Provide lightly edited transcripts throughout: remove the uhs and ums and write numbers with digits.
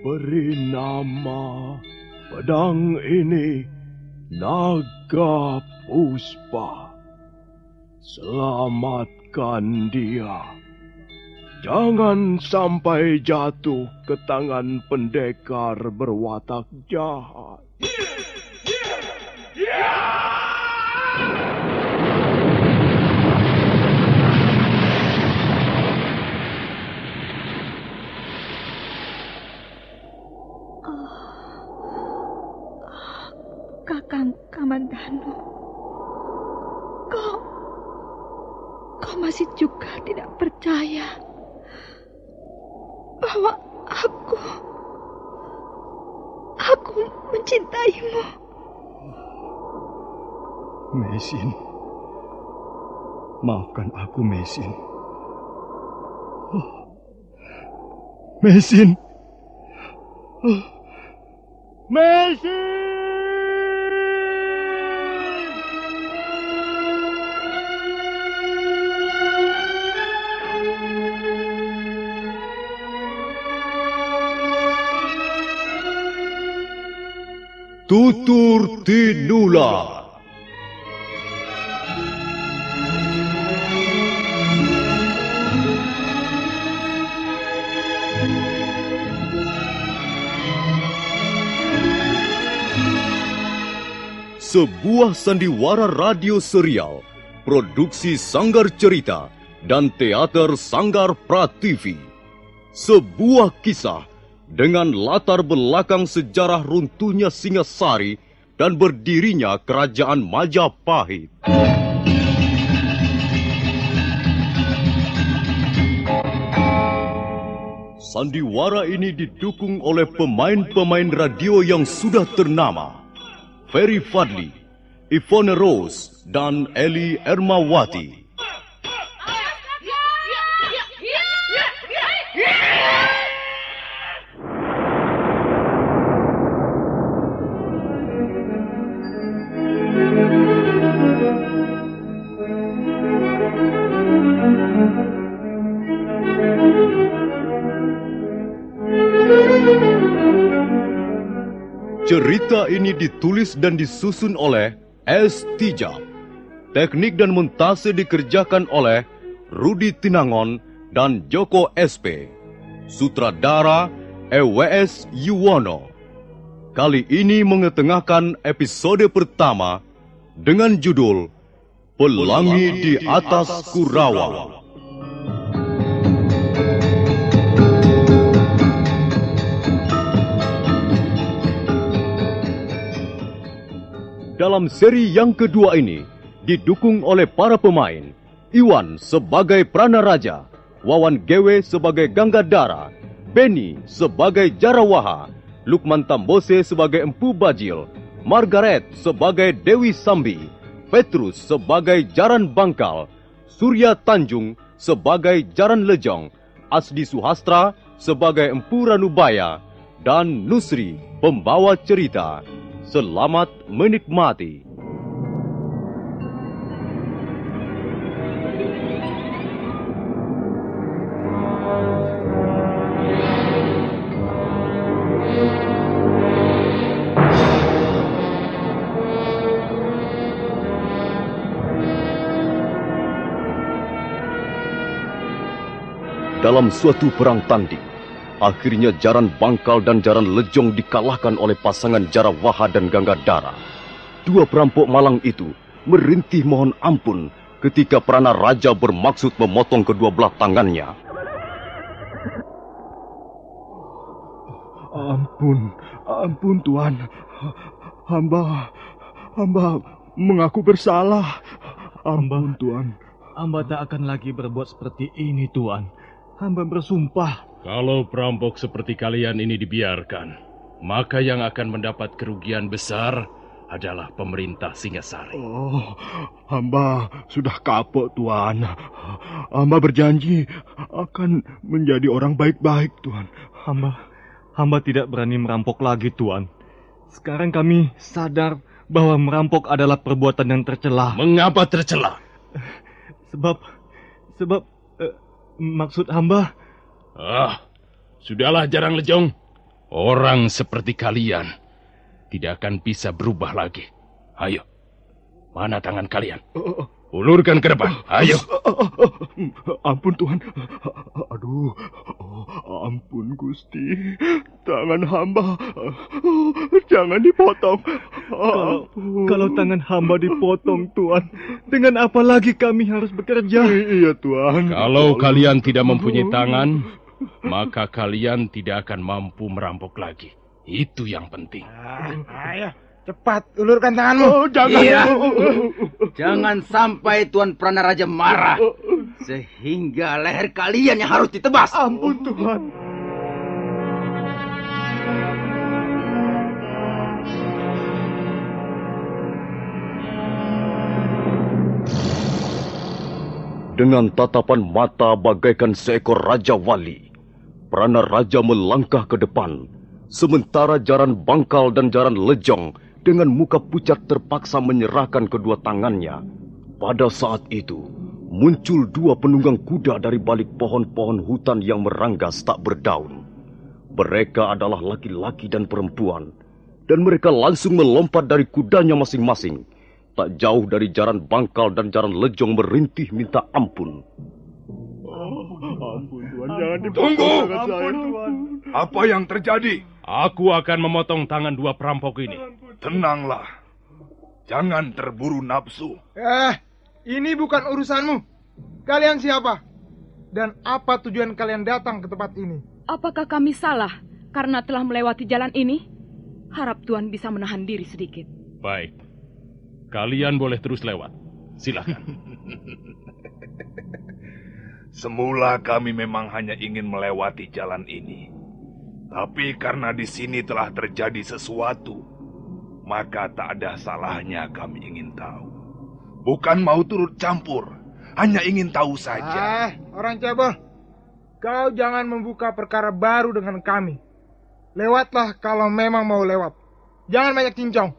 Beri nama pedang ini Naga Puspa. Selamatkan dia. Jangan sampai jatuh ke tangan pendekar berwatak jahat. Kakang Kamandanu, kau masih juga tidak percaya bahwa aku mencintaimu. Mesin, maafkan aku, Mesin. Mesin. Mesin! Tutur Tinula. Sebuah sandiwara radio serial, produksi Sanggar Cerita dan Teater Sanggar Prativi. Sebuah kisah dengan latar belakang sejarah runtuhnya Singasari dan berdirinya Kerajaan Majapahit. Sandiwara ini didukung oleh pemain-pemain radio yang sudah ternama. Ferry Fadli, Ivone Rose, dan Eli Ermawati. Cerita ini ditulis dan disusun oleh S. Tijab. Teknik dan montase dikerjakan oleh Rudi Tinangon dan Joko SP. Sutradara EWS Yuwono. Kali ini mengetengahkan episode pertama dengan judul Pelangi di Atas Kurawa. Dalam seri yang kedua ini, didukung oleh para pemain, Iwan sebagai Pranaraja, Wawan Gewe sebagai Ganggadara, Beni sebagai Jarawaha, Lukman Tambose sebagai Empu Bajil, Margaret sebagai Dewi Sambi, Petrus sebagai Jaran Bangkal, Surya Tanjung sebagai Jaran Lejong, Asdi Suhastra sebagai Empu Ranubaya, dan Nusri pembawa cerita. Selamat menikmati. Dalam suatu perang tanding, akhirnya Jaran Bangkal dan Jaran Lejong dikalahkan oleh pasangan Jarawaha dan Ganggadara. Dua perampok malang itu merintih mohon ampun ketika Pranaraja bermaksud memotong kedua belah tangannya. Ampun Tuan. Hamba mengaku bersalah. Ampun Tuan. Hamba tak akan lagi berbuat seperti ini, Tuan. Hamba bersumpah. Kalau perampok seperti kalian ini dibiarkan, maka yang akan mendapat kerugian besar adalah pemerintah Singasari. Oh, hamba sudah kapok, Tuan. Hamba berjanji akan menjadi orang baik-baik, Tuan. Hamba tidak berani merampok lagi, Tuan. Sekarang kami sadar bahwa merampok adalah perbuatan yang tercela. Mengapa tercela? Sebab maksud hamba... Sudahlah Jarang Lejong. Orang seperti kalian tidak akan bisa berubah lagi. Ayo, mana tangan kalian? Ulurkan ke depan, ayo. Ampun Tuan. Aduh, ampun Gusti. Tangan hamba jangan dipotong. Kalau tangan hamba dipotong Tuan, dengan apa lagi kami harus bekerja? Iya Tuan. Kalau kalian tidak mempunyai tangan, maka kalian tidak akan mampu merampok lagi. Itu yang penting. Ayo, cepat ulurkan tanganmu. Jangan. Iya. Jangan sampai Tuan Pranaraja marah, sehingga leher kalian yang harus ditebas. Ampun Tuhan. Dengan tatapan mata bagaikan seekor Raja Wali, Pranaraja melangkah ke depan, sementara Jaran Bangkal dan Jaran Lejong dengan muka pucat terpaksa menyerahkan kedua tangannya. Pada saat itu, muncul dua penunggang kuda dari balik pohon-pohon hutan yang meranggas tak berdaun. Mereka adalah laki-laki dan perempuan, dan mereka langsung melompat dari kudanya masing-masing. Tak jauh dari Jaran Bangkal dan Jaran Lejong merintih minta ampun. Ampun Tuhan, jangan dipotong Tunggu! tangan saya Tuhan. Apa yang terjadi? Aku akan memotong tangan dua perampok ini. Tenanglah. Jangan terburu nafsu. Ini bukan urusanmu. Kalian siapa? Dan apa tujuan kalian datang ke tempat ini? Apakah kami salah karena telah melewati jalan ini? Harap Tuhan bisa menahan diri sedikit. Baik. Kalian boleh terus lewat. Silakan. Semula kami memang hanya ingin melewati jalan ini. Tapi karena di sini telah terjadi sesuatu, maka tak ada salahnya kami ingin tahu. Bukan mau turut campur, hanya ingin tahu saja. Orang cebol. Kau jangan membuka perkara baru dengan kami. Lewatlah kalau memang mau lewat. Jangan banyak cincong.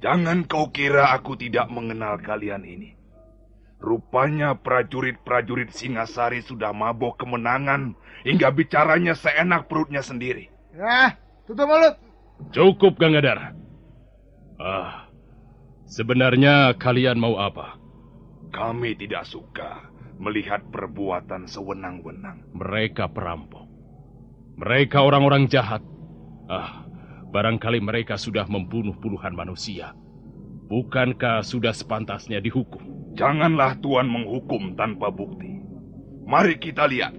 Jangan kau kira aku tidak mengenal kalian ini. Rupanya prajurit-prajurit Singasari sudah mabok kemenangan hingga bicaranya seenak perutnya sendiri. Tutup mulut. Cukup, Gangadhara. Sebenarnya kalian mau apa? Kami tidak suka melihat perbuatan sewenang-wenang. Mereka perampok. Mereka orang-orang jahat. Barangkali mereka sudah membunuh puluhan manusia. Bukankah sudah sepantasnya dihukum? Janganlah Tuan menghukum tanpa bukti. Mari kita lihat,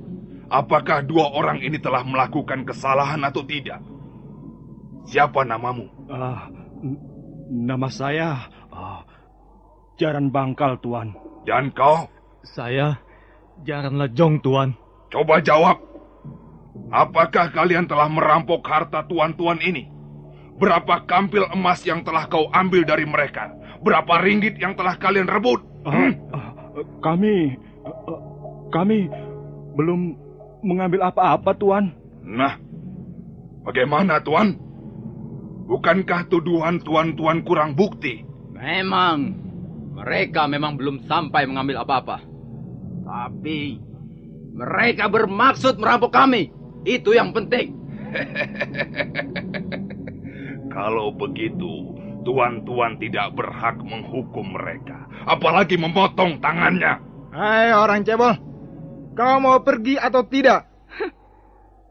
apakah dua orang ini telah melakukan kesalahan atau tidak. Siapa namamu? Nama saya Jaran Bangkal, Tuan. Dan kau? Saya Jaran Lejong, Tuan. Coba jawab. Apakah kalian telah merampok harta tuan-tuan ini? Berapa kampil emas yang telah kau ambil dari mereka? Berapa ringgit yang telah kalian rebut? Kami belum mengambil apa-apa, Tuan. Nah, bagaimana, Tuan? Bukankah tuduhan tuan-tuan kurang bukti? Memang, mereka memang belum sampai mengambil apa-apa. Tapi, mereka bermaksud merampok kami. Itu yang penting. Kalau begitu, tuan-tuan tidak berhak menghukum mereka. Apalagi memotong tangannya. Hai orang cebol. Kau mau pergi atau tidak?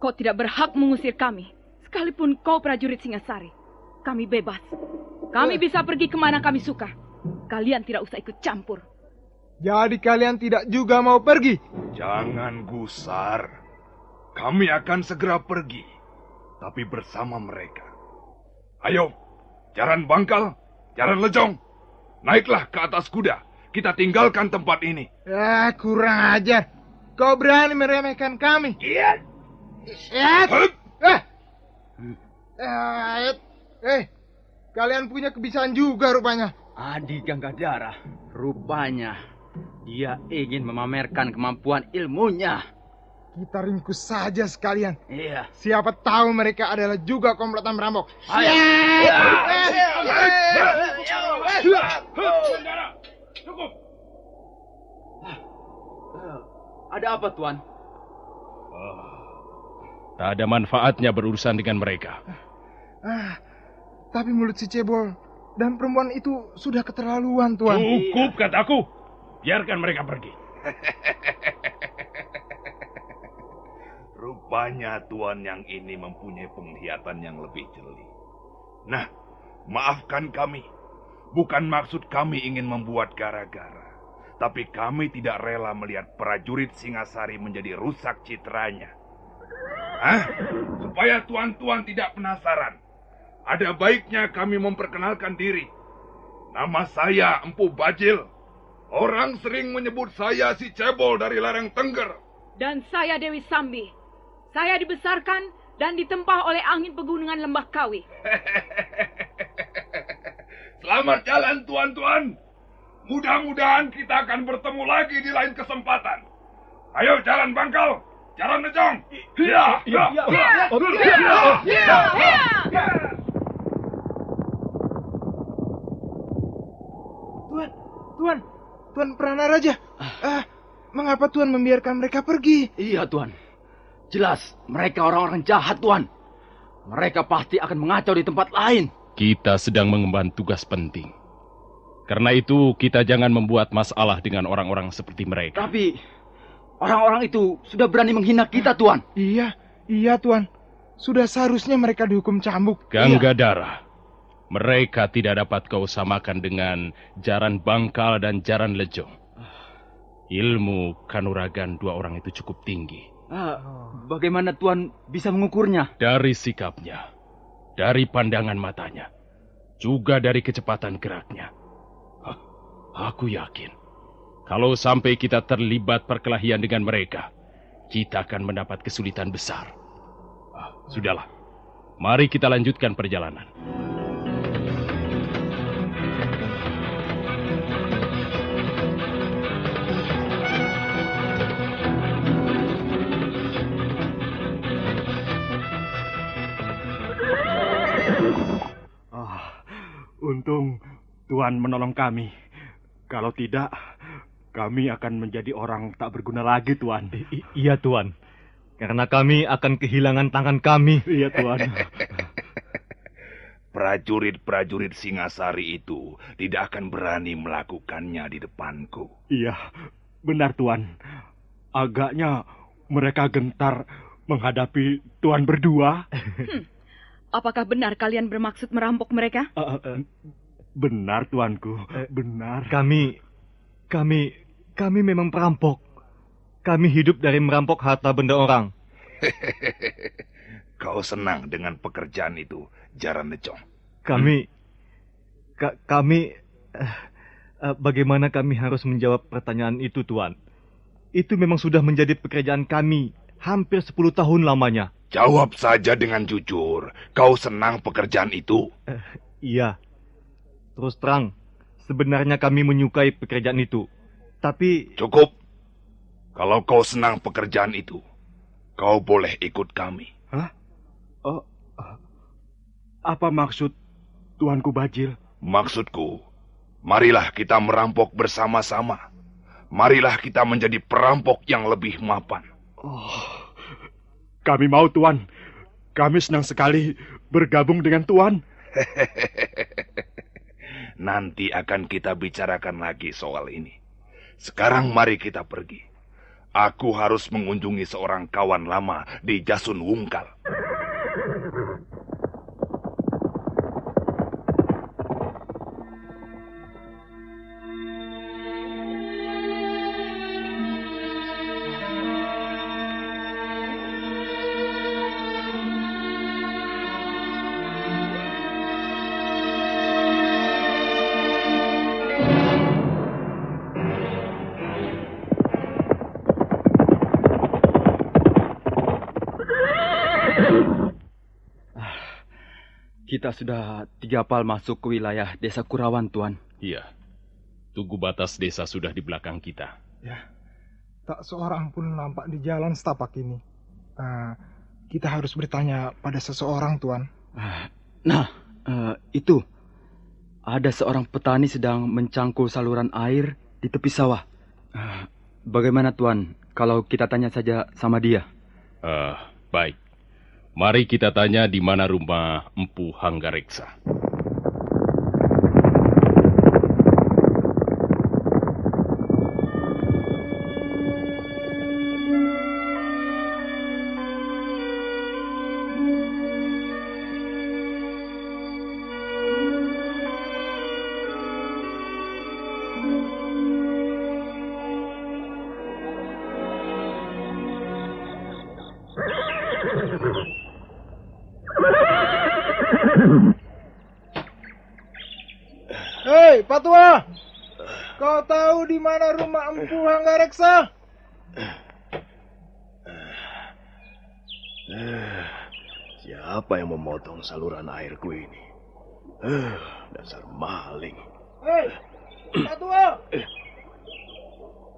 Kau tidak berhak mengusir kami. Sekalipun kau prajurit Singasari. Kami bebas. Kami bisa pergi kemana kami suka. Kalian tidak usah ikut campur. Jadi kalian tidak juga mau pergi? Jangan gusar. Kami akan segera pergi. Tapi bersama mereka. Ayo, Jaran Bangkal, Jaran Lejong. Naiklah ke atas kuda. Kita tinggalkan tempat ini. Kurang ajar. Kau berani meremehkan kami? Iya. Kalian punya kebiasaan juga rupanya. Adi Gangadhara, rupanya dia ingin memamerkan kemampuan ilmunya. Kita ringkus saja sekalian. Iya. Siapa tahu mereka adalah juga komplotan merampok. Ada apa, Tuan? Tak ada manfaatnya berurusan dengan mereka. Tapi mulut si cebol dan perempuan itu sudah keterlaluan, Tuan. Cukup, kataku. Biarkan mereka pergi. Rupanya Tuan yang ini mempunyai penglihatan yang lebih jeli. Nah, maafkan kami. Bukan maksud kami ingin membuat gara-gara. Tapi kami tidak rela melihat prajurit Singasari menjadi rusak citranya. Supaya tuan-tuan tidak penasaran, ada baiknya kami memperkenalkan diri. Nama saya Empu Bajil. Orang sering menyebut saya si cebol dari lereng Tengger. Dan saya Dewi Sambi. Saya dibesarkan dan ditempah oleh angin pegunungan Lembah Kawi. Selamat jalan, tuan-tuan. Mudah-mudahan kita akan bertemu lagi di lain kesempatan. Ayo jalan Bangkal, jalan Nejong. Tuan Pranaraja. Mengapa Tuan membiarkan mereka pergi? Iya, Tuan. Jelas, mereka orang-orang jahat, Tuan. Mereka pasti akan mengacau di tempat lain. Kita sedang mengemban tugas penting. Karena itu, kita jangan membuat masalah dengan orang-orang seperti mereka. Tapi, orang-orang itu sudah berani menghina kita, Tuan. Iya, Tuan. Sudah seharusnya mereka dihukum cambuk. Ganggadara, mereka tidak dapat kau samakan dengan Jaran Bangkal dan Jaran Lejong. Ilmu kanuragan dua orang itu cukup tinggi. Bagaimana Tuan bisa mengukurnya? Dari sikapnya, dari pandangan matanya, juga dari kecepatan geraknya. Aku yakin, kalau sampai kita terlibat perkelahian dengan mereka, kita akan mendapat kesulitan besar. Sudahlah, mari kita lanjutkan perjalanan. Untung Tuan menolong kami. Kalau tidak, kami akan menjadi orang tak berguna lagi, Tuan. Iya, Tuan. Karena kami akan kehilangan tangan kami. Iya, Tuan. Prajurit-prajurit Singasari itu tidak akan berani melakukannya di depanku. Iya, benar, Tuan. Agaknya mereka gentar menghadapi Tuan berdua. Apakah benar kalian bermaksud merampok mereka? Benar, Tuanku. Benar. Kami memang perampok. Kami hidup dari merampok harta benda orang. Kau senang dengan pekerjaan itu, Jaran Lejong? Bagaimana kami harus menjawab pertanyaan itu, Tuan? Itu memang sudah menjadi pekerjaan kami hampir 10 tahun lamanya. Jawab saja dengan jujur. Kau senang pekerjaan itu? Iya. Terus terang, sebenarnya kami menyukai pekerjaan itu. Tapi... Cukup. Kalau kau senang pekerjaan itu, kau boleh ikut kami. Hah? Apa maksud Tuanku Bajil? Maksudku, marilah kita merampok bersama-sama. Marilah kita menjadi perampok yang lebih mapan. Kami mau, Tuan. Kami senang sekali bergabung dengan Tuan. Nanti akan kita bicarakan lagi soal ini. Sekarang mari kita pergi. Aku harus mengunjungi seorang kawan lama di Jasun Wungkal. Kita sudah 3 pal masuk ke wilayah desa Kurawan, Tuan. Iya, tugu batas desa sudah di belakang kita. Ya, tak seorang pun nampak di jalan setapak ini. Kita harus bertanya pada seseorang, Tuan. Itu. Ada seorang petani sedang mencangkul saluran air di tepi sawah. Bagaimana, Tuan, kalau kita tanya saja sama dia? Baik. Mari kita tanya di mana rumah Empu Hanggareksa. Hei, Pak Tua! Kau tahu di mana rumah Empu Hanggareksa? Siapa yang memotong saluran airku ini? Dasar maling. Hei, Pak Tua!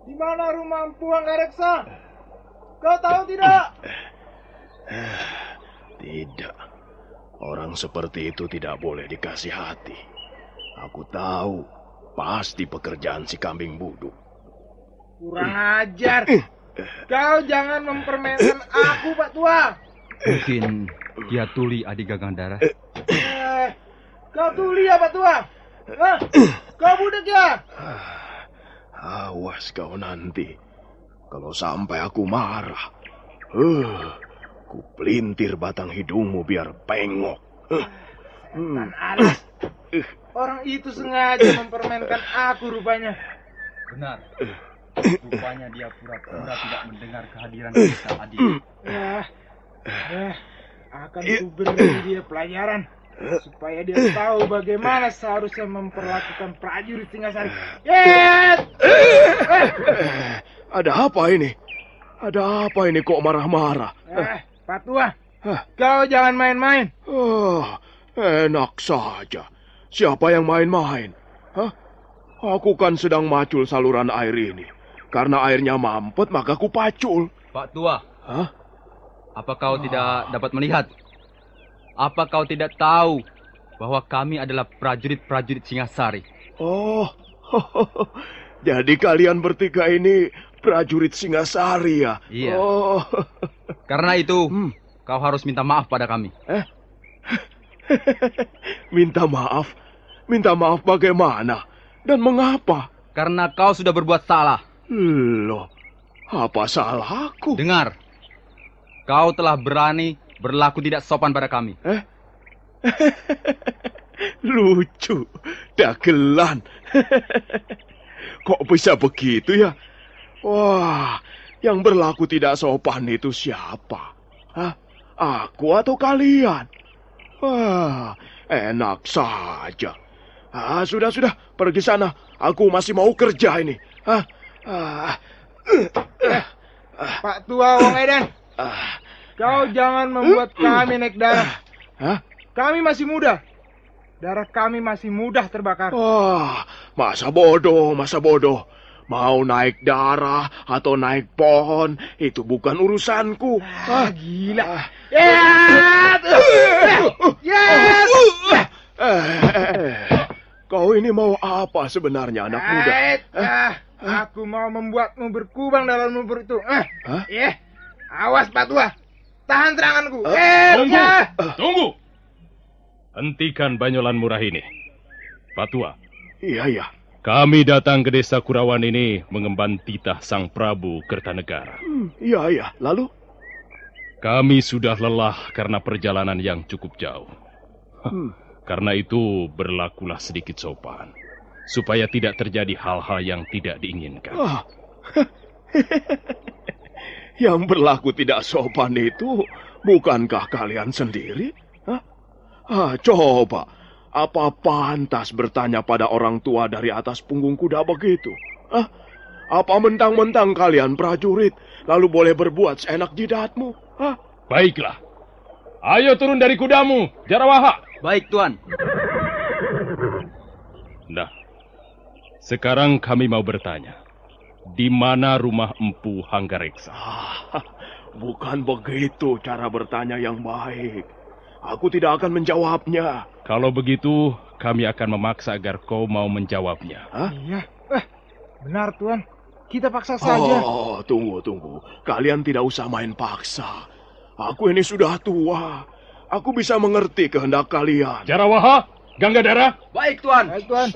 Di mana rumah Empu Hanggareksa? Kau tahu tidak? Tidak. Orang seperti itu tidak boleh dikasih hati. Aku tahu, pasti pekerjaan si kambing buduk. Kurang ajar. Kau jangan mempermainkan aku, Pak Tua. Mungkin dia Tuli adik Gagandara. Kau Tuli ya, Pak Tua? Hah? Kau budak ya? Awas kau nanti. Kalau sampai aku marah. Ku pelintir batang hidungmu biar pengok. Dan alas. Orang itu sengaja mempermainkan aku rupanya. Benar. Rupanya dia pura-pura tidak mendengar kehadiran kita, adik. Akan ku beri dia pelajaran. Supaya dia tahu bagaimana seharusnya memperlakukan prajurit Singasari. Ada apa ini? Ada apa ini kok marah-marah? Pak Tua, kau jangan main-main. Enak saja. Siapa yang main-main? Aku kan sedang macul saluran air ini. Karena airnya mampet, maka ku pacul. Pak Tua, apa kau tidak dapat melihat? Apa kau tidak tahu bahwa kami adalah prajurit-prajurit Singasari? Jadi kalian bertiga ini prajurit Singasari ya? Iya. Karena itu, kau harus minta maaf pada kami. Minta maaf? Minta maaf bagaimana? Dan mengapa? Karena kau sudah berbuat salah. Loh, apa salahku? Dengar, kau telah berani berlaku tidak sopan pada kami. Lucu, dagelan. Kok bisa begitu ya? Wah, yang berlaku tidak sopan itu siapa? Aku atau kalian? Wah, enak saja. Sudah, pergi sana. Aku masih mau kerja ini. Pak Tua Wong Edan, kau jangan membuat kami naik darah. Kami masih muda. Darah kami masih mudah terbakar. Masa bodoh. Mau naik darah atau naik pohon, itu bukan urusanku. Gila. Kau ini mau apa sebenarnya, anak muda? Aku mau membuatmu berkubang dalam lumpur itu. Awas, Pak Tua. Tahan seranganku. Tunggu. Hentikan banyolan murah ini. Pak Tua. Iya. Kami datang ke desa Kurawan ini mengemban titah Sang Prabu Kertanegara. Iya. Lalu? Kami sudah lelah karena perjalanan yang cukup jauh. Karena itu berlakulah sedikit sopan. Supaya tidak terjadi hal-hal yang tidak diinginkan. Yang berlaku tidak sopan itu bukankah kalian sendiri? Coba, apa pantas bertanya pada orang tua dari atas punggung kuda begitu? Apa mentang-mentang kalian prajurit, lalu boleh berbuat seenak jidatmu? Baiklah. Ayo turun dari kudamu, Jarawaha. Baik, Tuan. Nah, sekarang kami mau bertanya. Di mana rumah Empu Hanggareksa? Bukan begitu cara bertanya yang baik. Aku tidak akan menjawabnya. Kalau begitu, kami akan memaksa agar kau mau menjawabnya. Iya. Benar, Tuan. Kita paksa saja. Tunggu. Kalian tidak usah main paksa. Aku ini sudah tua. Aku bisa mengerti kehendak kalian. Jarawaha, Ganggadara. Baik, Tuan. Baik, Tuan.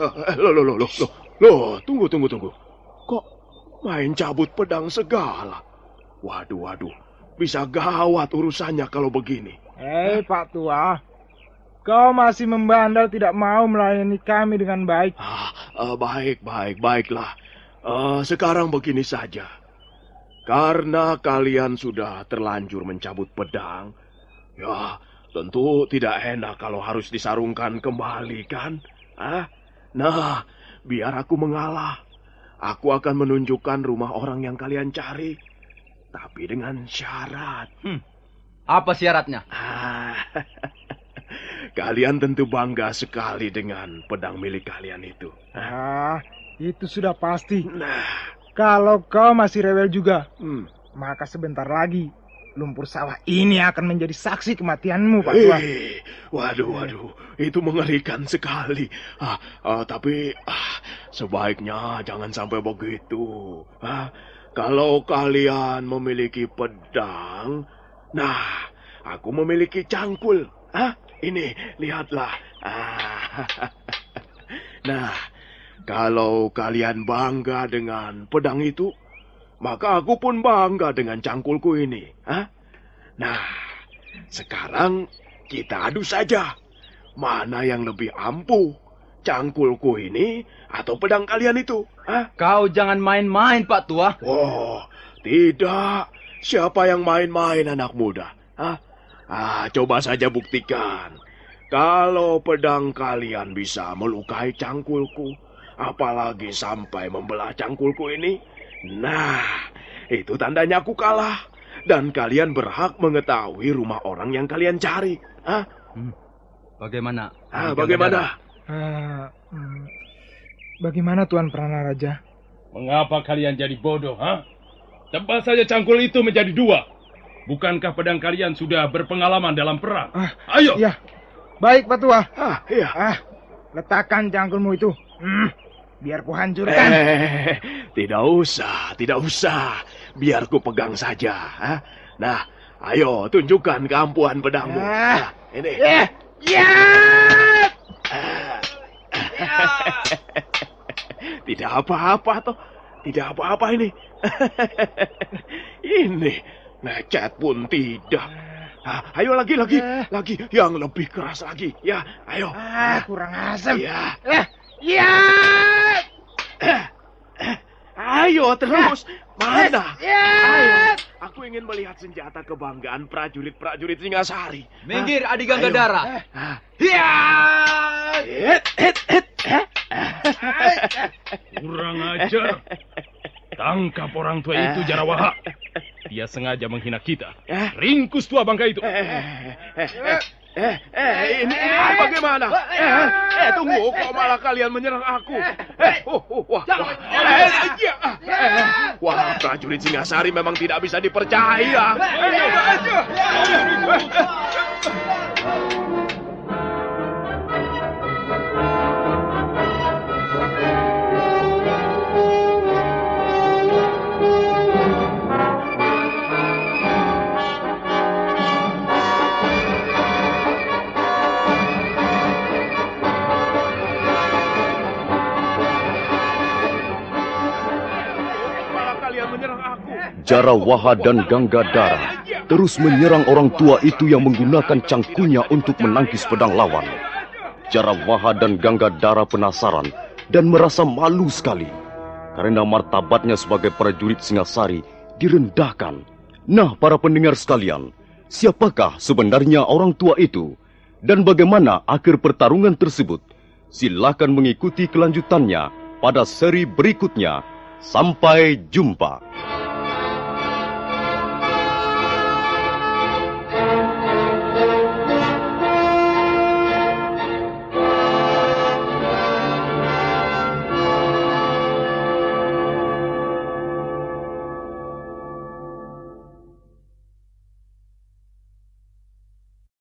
Loh, tunggu. Kok main cabut pedang segala? Waduh. Bisa gawat urusannya kalau begini. Pak Tua. Kau masih membandel tidak mau melayani kami dengan baik. Baiklah. Sekarang begini saja. Karena kalian sudah terlanjur mencabut pedang, ya tentu tidak enak kalau harus disarungkan kembali, kan? Nah, biar aku mengalah. Aku akan menunjukkan rumah orang yang kalian cari. Tapi dengan syarat. Apa syaratnya? Kalian tentu bangga sekali dengan pedang milik kalian itu. Itu sudah pasti. Nah, kalau kau masih rewel juga, maka sebentar lagi lumpur sawah ini akan menjadi saksi kematianmu, Pak Tua. Waduh, itu mengerikan sekali. Tapi sebaiknya jangan sampai begitu. Kalau kalian memiliki pedang, nah, aku memiliki cangkul. Ini, lihatlah. Nah, kalau kalian bangga dengan pedang itu, maka aku pun bangga dengan cangkulku ini. Nah, sekarang kita adu saja. Mana yang lebih ampuh? Cangkulku ini atau pedang kalian itu? Kau jangan main-main, Pak Tua. Oh, tidak. Siapa yang main-main, anak muda? Coba saja buktikan. Kalau pedang kalian bisa melukai cangkulku, apalagi sampai membelah cangkulku ini, nah, itu tandanya aku kalah. Dan kalian berhak mengetahui rumah orang yang kalian cari. Bagaimana? Bagaimana? Bagaimana, Tuan Pranaraja? Mengapa kalian jadi bodoh, Tebas saja cangkul itu menjadi 2. Bukankah pedang kalian sudah berpengalaman dalam perang? Ayo! Iya. Baik, Pak Tua. Iya. Letakkan cangkulmu itu. Biar ku hancurkan. Tidak usah. Biar ku pegang saja. Nah, ayo tunjukkan keampuhan pedangmu. Ini. Tidak apa-apa toh. Tidak apa-apa ini. Ini lecet pun tidak. Ayo lagi. Yang lebih keras lagi. Ya, ayo. Kurang asam. Ya. Ayo terus. Mana? Ayo. Aku ingin melihat senjata kebanggaan prajurit Singasari. Minggir, Adi Ganggadara. Kurang ajar. Tangkap orang tua itu, Jarawaha. Dia sengaja menghina kita. Ringkus tua bangka itu. Ini bagaimana? Tunggu, kok malah kalian menyerang aku? Wah, prajurit Singasari memang tidak bisa dipercaya. Jarawaha dan Ganggadara terus menyerang orang tua itu yang menggunakan cangkulnya untuk menangkis pedang lawan. Jarawaha dan Ganggadara penasaran dan merasa malu sekali karena martabatnya sebagai prajurit Singasari direndahkan. Nah, para pendengar sekalian, siapakah sebenarnya orang tua itu dan bagaimana akhir pertarungan tersebut? Silakan mengikuti kelanjutannya pada seri berikutnya. Sampai jumpa.